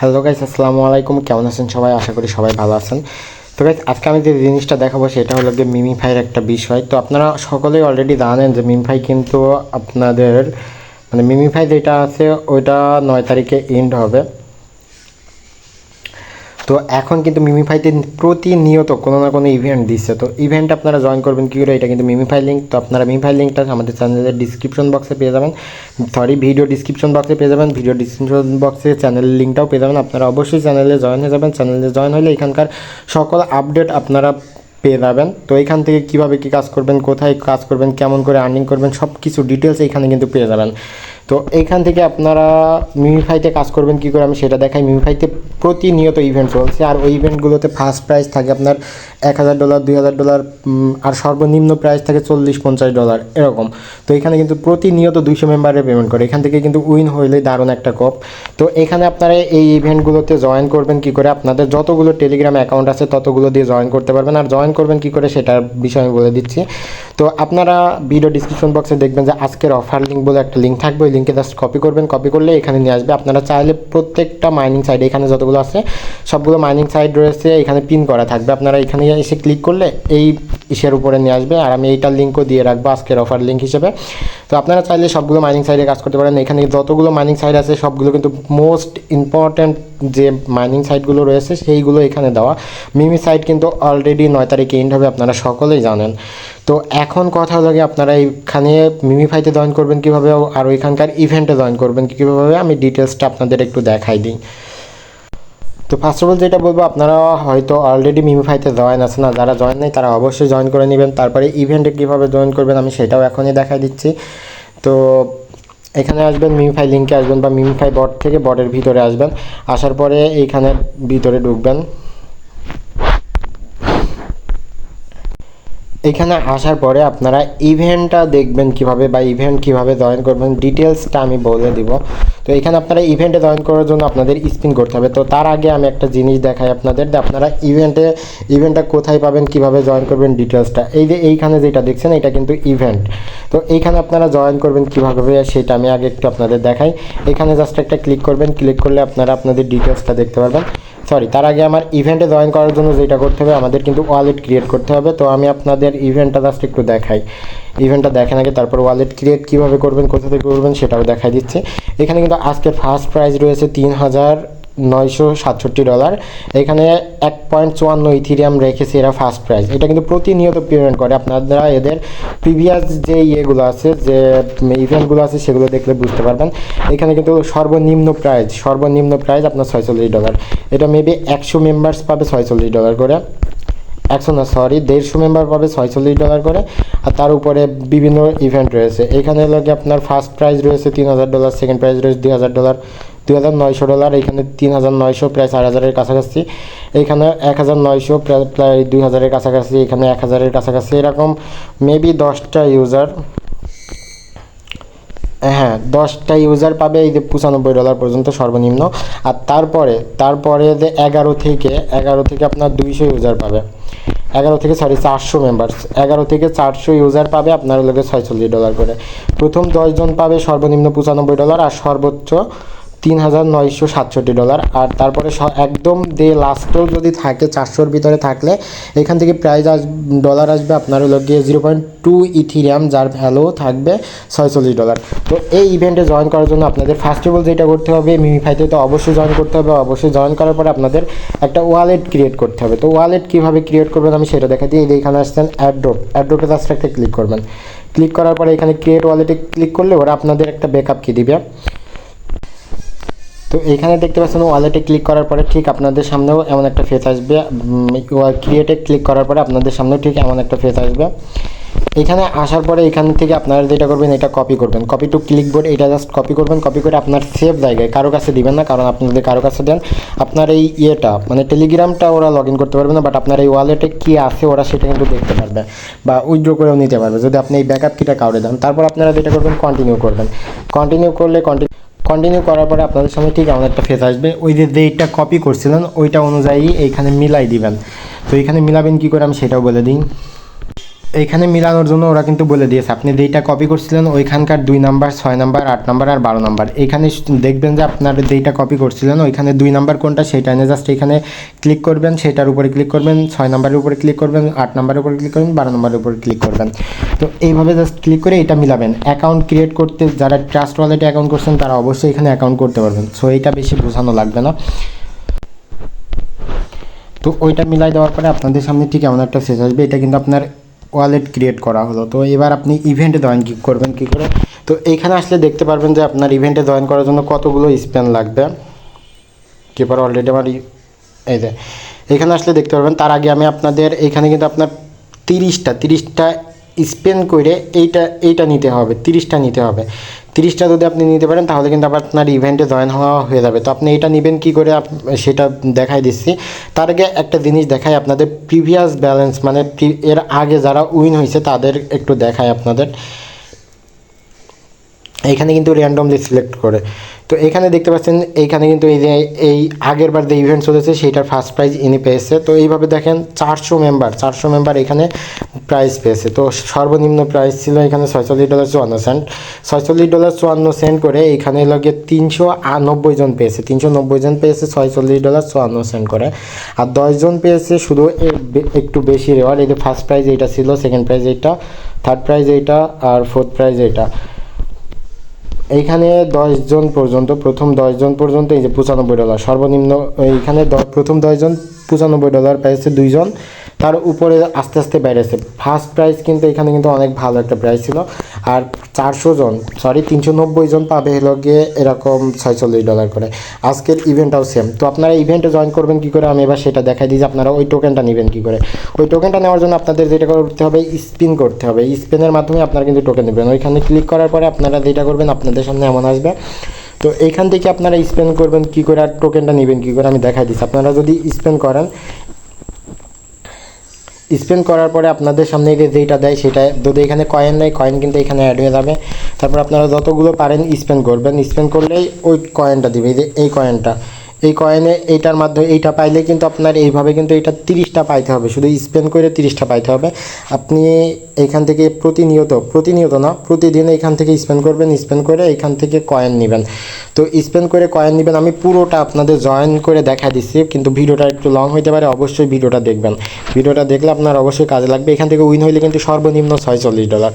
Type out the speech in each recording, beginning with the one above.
Hello guys, আসসালামু আলাইকুম। কেমন আছেন সবাই? আশা করি সবাই ভালো আছেন। তো গাইস, আজকে আমি যে জিনিসটা দেখাবো সেটা হলো গিয়ে মিমিফাইয়ের একটা বিষয়। তো আপনারা সকলেই অলরেডি জানেন যে মিমিফাই কিন্তু আপনাদের মিমিফাই যেটা আছে ওইটা 9 তারিখে এন্ড হবে। তো এখন কিন্তু মিমিফাইতে প্রতিনিয়ত কোনো না কোনো ইভেন্ট দিচ্ছে। তো ইভেন্ট আপনারা জয়েন করবেন কী করে, এটা কিন্তু মিমিফাই লিঙ্ক। তো আপনারা মিমিফাই লিঙ্কটা আমাদের চ্যানেলের ডিসক্রিপশন বক্সে পেয়ে যাবেন, ভিডিও ডিসক্রিপশন বক্সে পেয়ে যাবেন। ভিডিও ডিসক্রিপশন বক্সে চ্যানেলের লিঙ্কটাও পেয়ে যাবেন। আপনারা অবশ্যই চ্যানেলে জয়েন হয়ে যাবেন। চ্যানেলে জয়েন হলে এখানকার সকল আপডেট আপনারা পেয়ে যাবেন। তো এখান থেকে কীভাবে কী কাজ করবেন, কোথায় কাজ করবেন, কেমন করে আর্নিং করবেন, সব কিছু ডিটেলস এখানে কিন্তু পেয়ে যাবেন। তো এইখান থেকে আপনারা মিমিফাইতে কাজ করবেন কী করে আমি সেটা দেখাই। মিমিফাইতে প্রতিনিয়ত ইভেন্ট চলছে, আর ওই ইভেন্টগুলোতে ফার্স্ট প্রাইজ থাকে আপনার $1000, $2000, আর সর্বনিম্ন প্রাইস থাকে $40-50 এরকম। তো এখানে কিন্তু প্রতিনিয়ত 200 মেম্বারের পেমেন্ট করে। এখান থেকে কিন্তু উইন হইলেই দারুণ একটা কপ। তো এখানে আপনারা এই ইভেন্টগুলোতে জয়েন করবেন কী করে, আপনাদের যতগুলো টেলিগ্রাম অ্যাকাউন্ট আছে ততগুলো দিয়ে জয়েন করতে পারবেন। আর জয়েন করবেন কী করে সেটার বিষয় আমি বলে দিচ্ছি। তো আপনারা ভিডিও ডিসক্রিপশন বক্সে দেখবেন যে আজকের অফার লিঙ্ক বলে একটা লিঙ্ক থাকবে। ওই লিঙ্কে জাস্ট কপি করবেন, কপি করলে এখানে নিয়ে আসবে। আপনারা চাইলে প্রত্যেকটা মাইনিং সাইড, এখানে যতগুলো আছে সবগুলো মাইনিং সাইড রয়েছে এখানে পিন করা থাকবে। আপনারা এখানে এসে ক্লিক করলে এই ইসের উপরে নিয়ে আসবে, আর আমি এইটার লিঙ্কও দিয়ে রাখবো আজকের অফার লিঙ্ক হিসেবে। তো আপনারা চাইলে সবগুলো মাইনিং সাইডে কাজ করতে পারেন। এখানে যতগুলো মাইনিং সাইড আছে সবগুলো কিন্তু মোস্ট ইম্পর্ট্যান্ট যে মাইনিং সাইটগুলো রয়েছে সেইগুলো এখানে দেওয়া। মিমি সাইট কিন্তু অলরেডি 9 তারিখে এন্ড হবে, আপনারা সকলেই জানেন। তো এখন কথা হলো গিয়ে আপনারা এইখানে মিমিফাইতে জয়েন করবেন কীভাবে, আর ওইখানকার ইভেন্টে জয়েন করবেন কীভাবে আমি ডিটেলসটা আপনাদের একটু দেখাই দিই। তো ফার্স্ট অফ অল যেটা বলবো, আপনারা হয়তো অলরেডি মিমিফাইতে জয়েন আছে না, যারা জয়েন নেই তারা অবশ্যই জয়েন করে নেবেন। তারপরে ইভেন্টে কীভাবে জয়েন করবেন আমি সেটাও এখনই দেখাই দিচ্ছি। তো এখানে আসবেন, মিমিফাই লিঙ্কে আসবেন বা মিমিফাই বট থেকে বটের ভিতরে আসবেন। আসার পরে এইখানে ভিতরে ঢুকবেন। এখানে আসার পরে আপনারা ইভেন্টটা দেখবেন কিভাবে, বা ইভেন্ট কিভাবে জয়েন করবেন ডিটেলসটা আমি বলে দিব। তো এখানে আপনারা ইভেন্টে জয়েন করার জন্য আপনাদের স্পিন করতে হবে। তো তার আগে আমি একটা জিনিস দেখাই আপনাদের, আপনারা ইভেন্টটা কোথায় পাবেন, কিভাবে জয়েন করবেন ডিটেলসটা। এই যে এইখানে যেটা দেখছেন এটা কিন্তু ইভেন্ট। তো এইখানে আপনারা জয়েন করবেন কীভাবে সেটা আমি আগে একটু আপনাদের দেখাই। এখানে জাস্ট একটা ক্লিক করবেন, ক্লিক করলে আপনারা আপনাদের ডিটেলসটা দেখতে পারবেন। তার আগে আমার ইভেন্টে জয়েন করার জন্য যেটা করতে হবে, আমাদের কিন্তু ওয়ালেট ক্রিয়েট করতে হবে। তো আমি আপনাদের ইভেন্টটা জাস্ট একটু দেখাই। ইভেন্টটা দেখেন আগে, তারপর ওয়ালেট ক্রিয়েট কীভাবে করবেন, কোথা থেকে করবেন সেটাও দেখাই দিচ্ছি। এখানে কিন্তু আজকের ফার্স্ট প্রাইজ রয়েছে $3967। এখানে 1.54 ইথিরিয়াম রেখেছে এরা ফার্স্ট প্রাইজ। এটা কিন্তু প্রতিনিয়ত পেমেন্ট করে। আপনারা এদের প্রিভিয়াস যে ইয়েগুলো আছে, যে ইভেন্টগুলো আছে সেগুলো দেখলে বুঝতে পারবেন। এখানে কিন্তু সর্বনিম্ন প্রাইজ আপনার $46। এটা মেবি 100 মেম্বার্স পাবে $46 করে। 150 মেম্বার পাবে $46 করে। আর তার উপরে বিভিন্ন ইভেন্ট রয়েছে। এখানে লাগে আপনার ফার্স্ট প্রাইজ রয়েছে $3000, সেকেন্ড প্রাইজ রয়েছে $2000, $2900। এখানে 3900, প্রায় 4000-এর কাছাকাছি। এখানে 1900, প্রায় 2000-এর কাছাকাছি। এখানে 1000-এর কাছাকাছি। এরকম মেবি 10টা ইউজার, হ্যাঁ 10টা ইউজার পাবে এই যে $95 পর্যন্ত সর্বনিম্ন। আর তারপরে যে 11 থেকে আপনার 200 ইউজার পাবে। 400 মেম্বার্স, 11 থেকে 400 ইউজার পাবে আপনার লোকে $46 করে। প্রথম 10 জন পাবে সর্বনিম্ন $95 আর সর্বোচ্চ $3967। আর তারপরে একদম লাস্টেও যদি থাকে 400-র ভিতরে থাকলে এখান থেকে প্রাইজ ডলার আসবে আপনার গিয়ে 0.2 ইথিরিয়াম, যার ভ্যালু থাকবে $46। তো এই ইভেন্টে জয়েন করার জন্য আপনাদের ফার্স্ট অফ অল যেটা করতে হবে, মিমিফাইতে তো অবশ্যই জয়েন করতে হবে। অবশ্যই জয়েন করার পরে আপনাদের একটা ওয়ালেট ক্রিয়েট করতে হবে। তো ওয়ালেট কীভাবে ক্রিয়েট করবেন আমি সেটা দেখাই দিই। এখানে আসছেন অ্যাড্রপে জাস্ট একটা ক্লিক করবেন। ক্লিক করার পরে এখানে ক্রিয়েট ওয়ালেটে ক্লিক করলে ওরা আপনাদের একটা ব্যাকআপ কি দিবে। তো এখানে দেখতে পাচ্ছেন ওয়ালেটে ক্লিক করার পরে ঠিক আপনাদের সামনেও এমন একটা ফেস আসবে। ক্রিয়েটে ক্লিক করার পরে আপনাদের সামনেও ঠিক এমন একটা ফেস আসবে। এখানে আসার পরে এখান থেকে আপনারা যেটা করবেন, এটা কপি করবেন, কপি টু ক্লিকবোর্ড। এটা জাস্ট কপি করবেন, কপি করে আপনার সেভ জায়গায়, কারো কাছে দিবেন না, কারণ আপনি যদি কারো কাছে দেন আপনার এই টেলিগ্রামটা ওরা লগ ইন করতে পারবে না, বাট আপনার এই ওয়ালেটে কী আছে ওরা সেটা কিন্তু দেখতে পারবে বা উইথড্র করেও নিতে পারবে যদি আপনি এই ব্যাকআপ কিটা কাউরে দেন। তারপর আপনারা যেটা করবেন, কন্টিনিউ করবেন। কন্টিনিউ করার পরে আপনাদের সামনে ঠিক এমন একটা ফেস আসবে। ওই যে যেইটা কপি করছিলেন ওইটা অনুযায়ী এইখানে মিলাই দিবেন। তো এইখানে মিলাবেন কী করে আমি সেটাও বলে দিই। এইখানে মিলানোর জন্য ওরা কিন্তু বলে দিয়েছে, আপনি যেইটা কপি করছিলেন ওইখানকার 2 নাম্বার, 6 নাম্বার, 8 নাম্বার আর 12 নাম্বার, এইখানে দেখবেন যে আপনার যেইটা কপি করছিলেন ওইখানে 2 নাম্বার কোনটা সেটা এনে জাস্ট এখানে ক্লিক করবেন, সেটার উপরে ক্লিক করবেন, 6 নাম্বারের উপরে ক্লিক করবেন, 8 নাম্বারের উপরে ক্লিক করবেন, 12 নাম্বারের উপরে ক্লিক করবেন। তো এইভাবে জাস্ট ক্লিক করে এটা মিলাবেন। অ্যাকাউন্ট ক্রিয়েট করতে যারা ট্রাস্ট ওয়ালেটে অ্যাকাউন্ট করছেন তারা অবশ্যই এখানে অ্যাকাউন্ট করতে পারবেন। সো এইটা বেশি বোঝানো লাগবে না। তো ওইটা মিলাই দেওয়ার পরে আপনাদের সামনে ঠিক এমন একটা শেষ আসবে, এটা কিন্তু আপনার ওয়ালেট ক্রিয়েট করা হলো। তো এবার আপনি ইভেন্টে জয়েন কী করবেন কী করে, তো এইখানে আসলে দেখতে পারবেন যে আপনার ইভেন্টে জয়েন করার জন্য কতগুলো স্পেন লাগবে। কিপার অলরেডি আমার এই যে এখানে আসলে দেখতে পারবেন। তার আগে আমি আপনাদের এখানে কিন্তু আপনার 30টা স্পেন করে এইটা নিতে হবে, 30টা নিতে হবে। 30টা যদি আপনি নিতে পারেন তাহলে কিন্তু আবার আপনার ইভেন্টে জয়েন হওয়া হয়ে যাবে। তো আপনি এটা নেবেন কী করে সেটা দেখাই দিচ্ছি। তার আগে একটা জিনিস দেখাই আপনাদের, প্রিভিয়াস ব্যালেন্স মানে এর আগে যারা উইন হয়েছে তাদের একটু দেখায় আপনাদের। এইখানে কিন্তু র্যান্ডমলি সিলেক্ট করে, তো এখানে দেখতে পাচ্ছেন এইখানে কিন্তু এই যে এই আগের বার যে ইভেন্ট চলেছে সেইটার ফার্স্ট প্রাইজ ইনি পেয়েছে। তো এইভাবে দেখেন 400 মেম্বার এখানে প্রাইজ পেয়েছে। তো সর্বনিম্ন প্রাইস ছিল এখানে $46.54, $46.54 করে এখানে লগে 390 জন পেয়েছে, 390 জন পেয়েছে $46.54 করে। আর 10 জন পেয়েছে শুধু একটু বেশি রেওয়ার্ড। এই যে ফার্স্ট প্রাইজ এইটা ছিল, সেকেন্ড প্রাইজ এইটা, থার্ড প্রাইজ এইটা আর ফোর্থ প্রাইজ এইটা। এইখানে 10 জন পর্যন্ত, প্রথম 10 জন পর্যন্ত এই যে $95 সর্বনিম্ন। এইখানে প্রথম 10 জন $95 পেয়েছে 2 জন, তার উপরে আস্তে আস্তে বেড়েছে। ফার্স্ট প্রাইস কিন্তু এখানে কিন্তু অনেক ভালো একটা প্রাইস ছিল। আর 390 জন পাবে হলো গিয়ে এরকম $46 করে। আজকের ইভেন্টটাও সেম। তো আপনারা ইভেন্টে জয়েন করবেন কী করে আমি এবার সেটা দেখাই দিই যে আপনারা ওই টোকেনটা নেবেন কী করে। ওই টোকেনটা নেওয়ার জন্য আপনাদের যেটা করতে হবে, স্পিন করতে হবে। স্পিনের মাধ্যমে আপনারা কিন্তু টোকেন নেবেন। ওইখানে ক্লিক করার পরে আপনারা যেটা করবেন আপনাদের সামনে এমন আসবে। তো এইখান থেকে আপনারা স্পেন করবেন কী করে আর টোকেনটা নেবেন কী করে আমি দেখাই দিচ্ছি। আপনারা যদি স্পেন করেন, স্পেন করার পরে আপনাদের সামনে যেটা দেয় সেটা, যদি এখানে কয়েন নেই কয়েন কিন্তু এখানে অ্যাড হয়ে যাবে। তারপর আপনারা যতগুলো পারেন স্পেন করবেন, স্পেন করলেই ওই কয়েনটা দিবে। এই কয়েনটা, এই কয়েনে এইটার মাধ্যমে এইটা পাইলে কিন্তু আপনার এইভাবে কিন্তু এটা 30টা পাইতে হবে, শুধু স্পেন করে 30টা পাইতে হবে। আপনি এইখান থেকে প্রতিনিয়ত না, প্রতিদিন এইখান থেকে স্পেন করবেন, স্পেন করে এইখান থেকে কয়েন নেবেন। তো স্পেন করে কয়েন নেবেন। আমি পুরোটা আপনাদের জয়েন করে দেখা দিচ্ছি, কিন্তু ভিডিওটা একটু লং হইতে পারে, অবশ্যই ভিডিওটা দেখবেন। ভিডিওটা দেখলে আপনার অবশ্যই কাজে লাগবে। এখান থেকে উইন হইলে কিন্তু সর্বনিম্ন $46।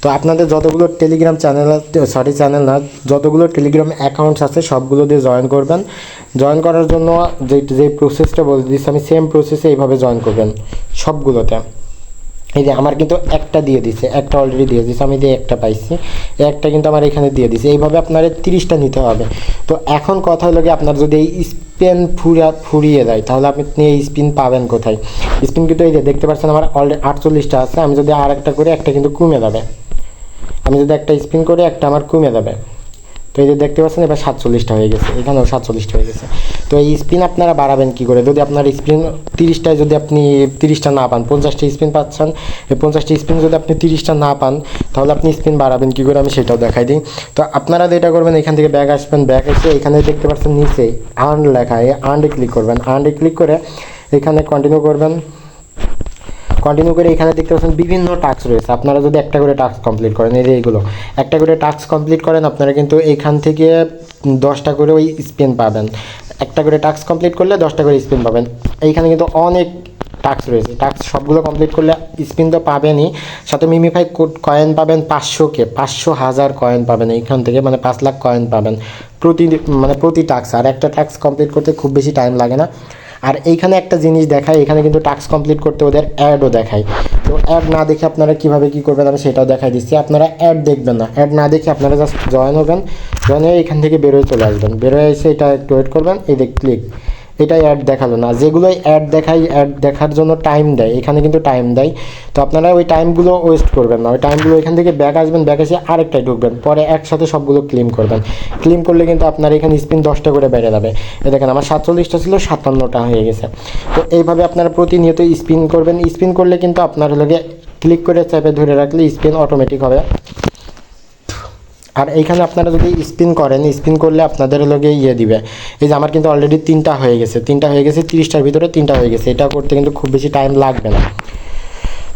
তো আপনাদের যতগুলো টেলিগ্রাম চ্যানেল, চ্যানেল না, যতগুলো টেলিগ্রাম অ্যাকাউন্টস আছে সবগুলো দিয়ে জয়েন করবেন। জয়েন করার জন্য যে প্রসেসটা বলে দিচ্ছি আমি, সেম প্রসেসে এইভাবে জয়েন করবেন সবগুলোতে। এই যে আমার কিন্তু একটা দিয়ে দিছে, একটা অলরেডি দিয়ে দিছে, আমি যে একটা পাইছি, একটা কিন্তু আমার এখানে দিয়ে দিছে। এইভাবে আপনার 30টা নিতে হবে। তো এখন কথা হলো কি, আপনার যদি এই স্পিন ফুরিয়ে দেয় তাহলে আপনি এই স্পিন পাবেন কোথায়। স্পিন কিন্তু এই যে দেখতে পাচ্ছেন আমার অলরেডি 48টা আছে। আমি যদি আর একটা করে একটা কিন্তু কমে যাবে, আমি যদি একটা স্পিন করে একটা আমার কমে যাবে। তো এই যে দেখতে পাচ্ছেন এবার 47টা হয়ে গেছে, এখানেও 47টা হয়ে গেছে। তো এই স্পিন আপনারা বাড়াবেন কী করে, যদি আপনার স্পিন 30টায় যদি আপনি 30টা না পান, 50টা স্পিন পাচ্ছেন, এই 50টা স্পিন যদি আপনি 30টা না পান তাহলে আপনি স্পিন বাড়াবেন কী করে আমি সেটাও দেখাই দিই। তো আপনারা যেটা করবেন, এখান থেকে ব্যাক আসবেন, ব্যাক এসে এখানে দেখতে পাচ্ছেন নিচে আর্ন লেখা, এই আর্নে ক্লিক করবেন। আর্নে ক্লিক করে এখানে কন্টিনিউ করবেন। কন্টিনিউ করে এখানে দেখতে পাচ্ছেন বিভিন্ন টাস্ক রয়েছে। আপনারা যদি একটা করে টাস্ক কমপ্লিট করেন, এই যে এইগুলো একটা করে টাস্ক কমপ্লিট করেন, আপনারা কিন্তু এখান থেকে 10টা করে ওই স্পিন পাবেন। একটা করে টাস্ক কমপ্লিট করলে 10টা করে স্পিন পাবেন। এইখানে কিন্তু অনেক টাস্ক রয়েছে, টাস্ক সবগুলো কমপ্লিট করলে স্পিন তো পাবেনই, সাথে মিমিফাই কয়েন পাবেন 500,000 কয়েন পাবেন এইখান থেকে, মানে 5 লাখ কয়েন পাবেন প্রতি টাস্ক। আর একটা টাস্ক কমপ্লিট করতে খুব বেশি টাইম লাগে না। আর এইখানে একটা জিনিস দেখায়, এখানে কিন্তু টাস্ক কমপ্লিট করতে ওদের অ্যাডও দেখায়। তো অ্যাড না দেখে আপনারা কীভাবে কী করবেন আমি সেটাও দেখাই দিচ্ছি। আপনারা অ্যাড দেখবেন না, অ্যাড না দেখে আপনারা জাস্ট জয়েন হবেন। জয়েন হয়ে এখান থেকে বেরোয় চলে আসবেন, বেরোয় এসে এটা একটু ওয়েট করবেন। এই যে ক্লিক, এটাই অ্যাড দেখালো না। যেগুলোই অ্যাড দেখায়, অ্যাড দেখার জন্য টাইম দেয়, এখানে কিন্তু টাইম দেয়। তো আপনারা ওই টাইমগুলো ওয়েস্ট করবেন না, ওই টাইমগুলো এখান থেকে ব্যাক আসবেন, ব্যাক এসে আরেকটাই ঢুকবেন, পরে একসাথে সবগুলো ক্লেম করবেন। ক্লেম করলে কিন্তু আপনার এখানে স্পিন 10টা করে বেড়ে যাবে। এ দেখেন আমার 47টা ছিল 57টা হয়ে গেছে। তো এইভাবে আপনারা প্রতিনিয়ত স্পিন করবেন। স্পিন করলে কিন্তু আপনার লগে ক্লিক করে চেপে ধরে রাখলে স্পিন অটোমেটিক হবে। আর এইখানে আপনারা যদি স্পিন করেন, স্পিন করলে আপনাদের লগে দিবে। এই যে আমার কিন্তু অলরেডি 3টা হয়ে গেছে, 30টার ভিতরে 3টা হয়ে গেছে। এটা করতে কিন্তু খুব বেশি টাইম লাগবে না।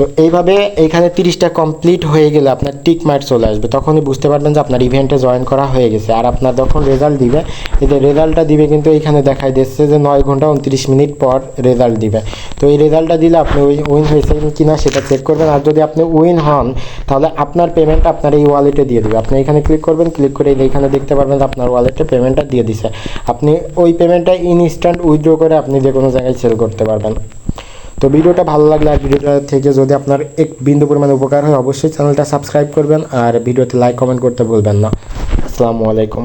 তো এইভাবে এইখানে 30টা কমপ্লিট হয়ে গেলে আপনার টিক মার্ক চলে আসবে, তখনই বুঝতে পারবেন যে আপনার ইভেন্টে জয়েন করা হয়ে গেছে। আর আপনার যখন রেজাল্ট দিবে, এদের রেজাল্টটা দিবে কিন্তু এইখানে দেখাই দিচ্ছে যে 9 ঘন্টা 29 মিনিট পর রেজাল্ট দিবে। তো এই রেজাল্টটা দিলে আপনি উইন হয়েছেন কি না সেটা চেক করবেন। আর যদি আপনি উইন হন তাহলে আপনার পেমেন্টটা আপনার এই ওয়ালেটে দিয়ে দেবে। আপনি এখানে ক্লিক করবেন, ক্লিক করে এইখানে দেখতে পারবেন যে আপনার ওয়ালেটে পেমেন্টটা দিয়ে দিছে। আপনি ওই পেমেন্টটা ইনস্ট্যান্ট উইথড্র করে আপনি যে কোনো জায়গায় সেল করতে পারবেন। তো ভিডিওটা ভালো লাগলে আর ভিডিওটা থেকে যদি আপনার এক বিন্দু পরিমাণে উপকার হয় অবশ্যই চ্যানেলটা সাবস্ক্রাইব করবেন আর ভিডিওতে লাইক কমেন্ট করতে ভুলবেন না। আসসালামু আলাইকুম।